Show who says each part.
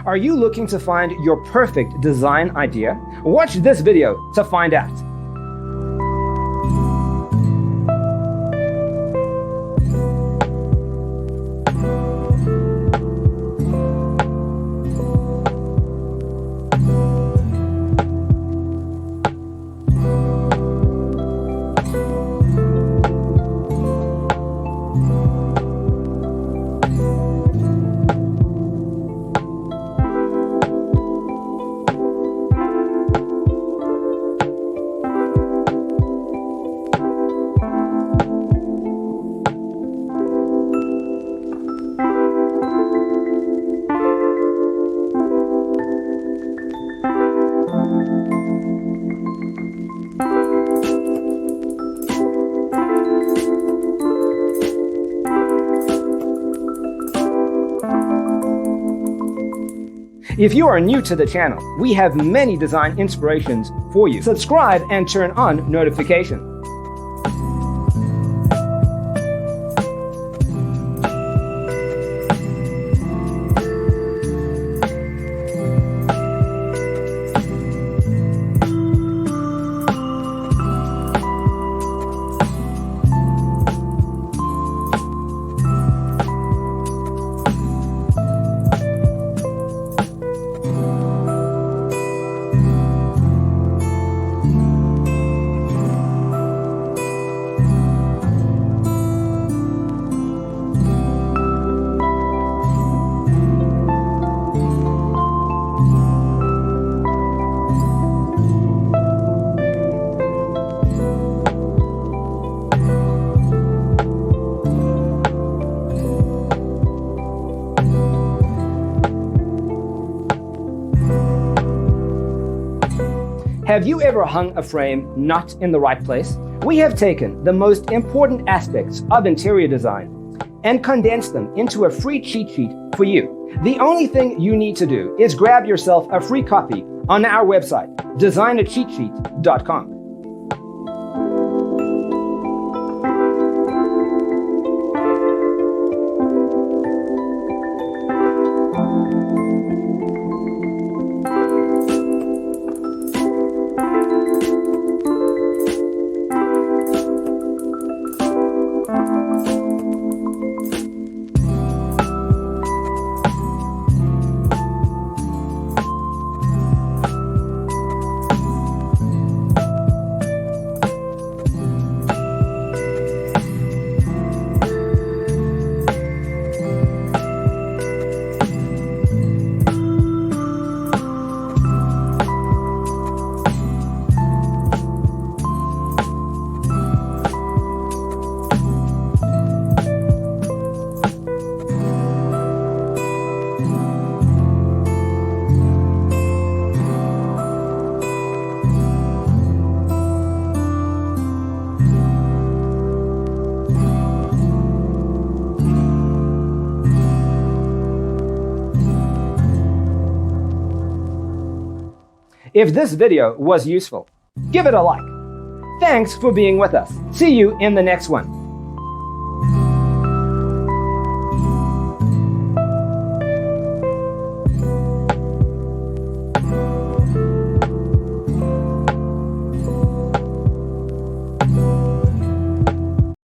Speaker 1: Are you looking to find your perfect design idea? Watch this video to find out. If you are new to the channel, we have many design inspirations for you. Subscribe and turn on notifications. Have you ever hung a frame not in the right place? We have taken the most important aspects of interior design and condensed them into a free cheat sheet for you. The only thing you need to do is grab yourself a free copy on our website, designercheatsheet.com. If this video was useful, give it a like. Thanks for being with us. See you in the next one.